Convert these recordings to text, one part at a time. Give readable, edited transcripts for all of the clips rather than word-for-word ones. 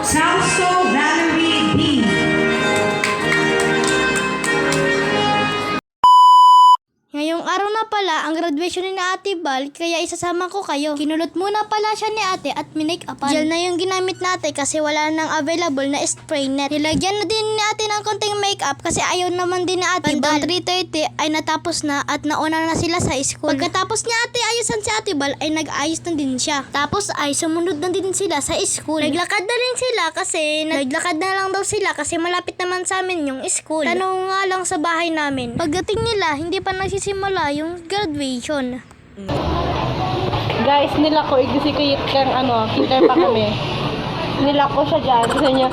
Sausto Valerie B. Ngayong araw na pala ang graduation ni Ate Bal, kaya isasama ko kayo. Kinulot muna pala siya ni ate at minake-upan. Gel na yung ginamit natin kasi wala nang available na spray net. Nilagyan na din ni ate ng konting makeup kasi ayaw naman din ni Ate Bal. 3:30 ay natapos na at nauna na sila sa school. Pagkatapos ni ate ayusan si Ate Bal ay nag-ayos na din siya. Tapos ay sumunod na din sila sa school. Naglakad na rin sila kasi naglakad na lang daw sila kasi malapit naman sa amin yung school. Tanong nga lang sa bahay namin. Pagdating nila, hindi pa nagsisimula yung graduation. Guys, nilako, i-execute kang Peter pa kami. Nilako siya dyan. Kasi niya,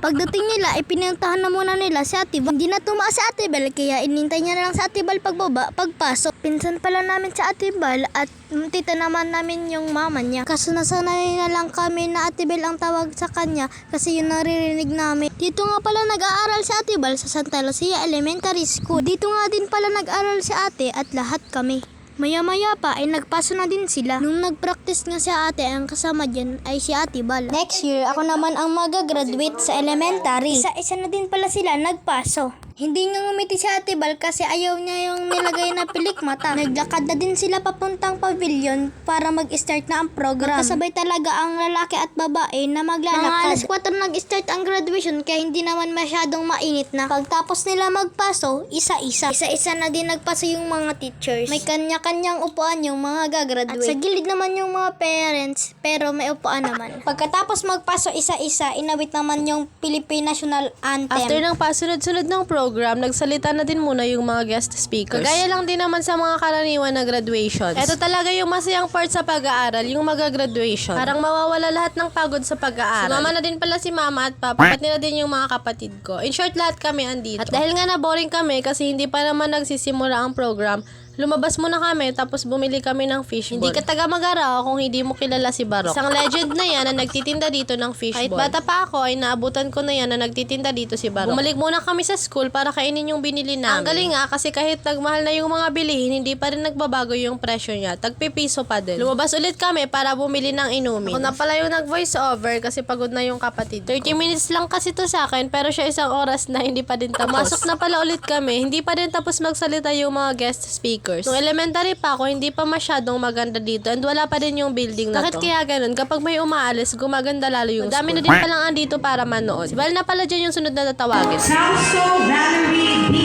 Pagdating nila, pinuntahan na muna nila si Ate Bal. Hindi na tumaas si Ate Bal, kaya inintay niya na lang si Ate Bal pagpasok. Pinsan pala namin si Ate Bal at tita naman namin yung mama niya. Kaso nasanay na lang kami na Ate Bal ang tawag sa kanya kasi yun naririnig namin. Dito nga pala nag-aaral si Ate Bal sa Santa Lucia Elementary School. Dito nga din pala nag-aaral si ate at lahat kami. Maya-maya pa ay nagpaso na din sila. Nung nag-practice nga si ate, ang kasama dyan ay si Ate Bal. Next year, ako naman ang mag-graduate sa elementary. Isa-isa na din pala sila nagpaso. Hindi nga ngumiti si Ate Bal kasi ayaw niya yung nilagay na pilik mata. Naglakad na din sila papuntang pavilion para mag-start na ang program. Magkasabay talaga ang lalaki at babae na maglalakad. Mga alas 4 nag-start ang graduation kaya hindi naman masyadong mainit na. Pagtapos nila magpaso, isa-isa. Isa-isa na din nagpaso yung mga teachers. May kanya-kanyang upuan yung mga gagraduate. At sa gilid naman yung mga parents, pero may upuan naman. Pagkatapos magpaso isa-isa, inawit naman yung Philippine National Anthem. after ng pasunod-sunod ng program, nagsalita na din muna yung mga guest speakers. Kagaya lang din naman sa mga karaniwan na graduations. Ito talaga yung masayang part sa pag-aaral, yung mag-graduation. Parang mawawala lahat ng pagod sa pag-aaral. Sumama na din pala si mama at papa, pati na din yung mga kapatid ko. In short, lahat kami andito. At dahil nga na-boring kami kasi hindi pa naman nagsisimula ang program, lumabas muna kami tapos bumili kami ng fishball. Hindi ka taga Magara kung hindi mo kilala si Barok. Isang legend na yan na nagtitinda dito ng fishball. Kahit bata pa ako ay naabutan ko na yan na nagtitinda dito si Barok. Bumalik muna kami sa school para kainin yung binili namin. Ang galing nga kasi kahit nagmahal na yung mga bilihin, hindi pa rin nagbabago yung presyo niya. Tagpipiso pa din. Lumabas ulit kami para bumili ng inumin. Ako na pala yung nag-voice over kasi pagod na yung kapatid. 30 minutes lang kasi to sa akin pero siya isang oras na hindi pa din tapos. Pumasok na pala ulit kami. Hindi pa din tapos magsalita yung mga guest speakers. Nung elementary pa ako, hindi pa masyadong maganda dito and wala pa din yung building na to. Bakit kaya ganun? Kapag may umaalis, gumaganda lalo yung Madami na din palang andito para manood. Si Val na pala dyan yung sunod na tatawagin. Sausto Valerie B.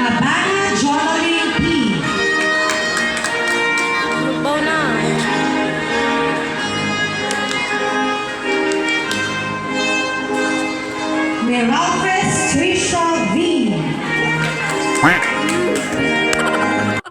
Habana Jolie P. Baw na. Meralfes Trisha V.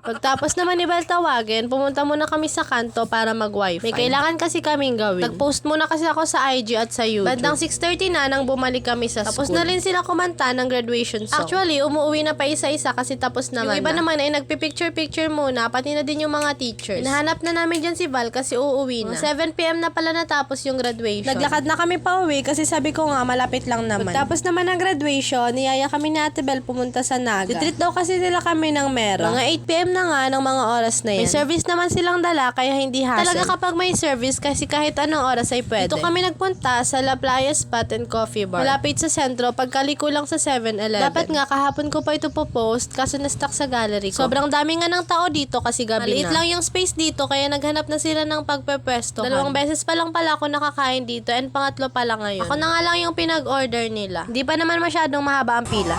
Pagtapos naman ni Val tawagin, pumunta muna kami sa kanto para mag-wifi. May kailangan kasi kaming gawin. Nag-post muna kasi ako sa IG at sa YouTube. Bandang 6:30 na nang bumalik kami sa school. Tapos na rin sila kumanta ng graduation song. Actually, umuwi na pa isa-isa kasi tapos naman yung iba naman ay nagpipicture-picture muna, pati na din yung mga teachers. Nahanap na namin dyan si Val kasi uuwi na. 7 PM na pala natapos yung graduation. Naglakad na kami pa uwi kasi sabi ko nga malapit lang naman. Pagtapos naman ng graduation, niyaya kami ni Ate Bel pumunta sa Naga. Ditreat daw kasi nila kami ng mera. Mga 8 PM na nga ng mga oras na yan. May service naman silang dala kaya hindi hassle. Talaga kapag may service kasi kahit anong oras ay pwede. Dito kami nagpunta sa La Playa Spot and Coffee Bar. Malapit sa sentro, pagkaliko lang sa 7-Eleven. Dapat nga kahapon ko pa ito po-post kaso na-stuck sa gallery ko. Sobrang dami nga ng tao dito kasi gabi Maliit na. Lang yung space dito kaya naghanap na sila ng pagpepwesto. 2 beses pa lang pala ako nakakain dito and pangatlo pa lang ngayon. Ako na nga lang yung pinag-order nila. Hindi pa naman masyadong mahaba ang pila.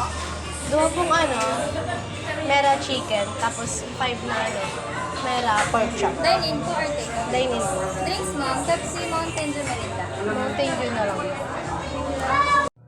Gawa pong mera chicken, tapos 5 na mera pork chop. Dine-in po or take-out? Dine-in. Drinks, ma'am. Pepsi, Mountain Dew, Merinda. Mountain Dew na lang.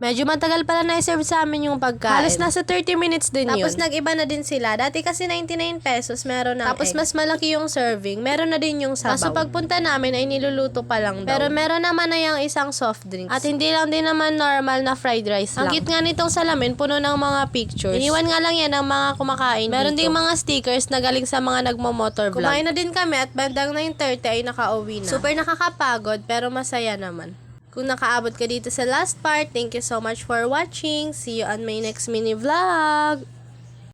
Medyo matagal pala na-serve sa amin yung pagkain. Halos nasa 30 minutes din yun. Tapos nag-iba na din sila. Dati kasi 99 pesos meron ng Tapos egg. Mas malaki yung serving. Meron na din yung sabaw. Kaso pagpunta namin ay niluluto pa lang daw. Pero meron naman na yung isang soft drinks. At hindi lang din naman normal na fried rice lang. Ang cute nga nitong salamin, puno ng mga pictures. Iniwan nga lang yan ng mga kumakain Meron ding mga stickers na galing sa mga nagmo-motor vlog. Kumain na din kami at bandang 9:30 ay nakauwi na. Super nakakapagod pero masaya naman. Kung nakaabot ka dito sa last part, thank you so much for watching. See you on my next mini vlog.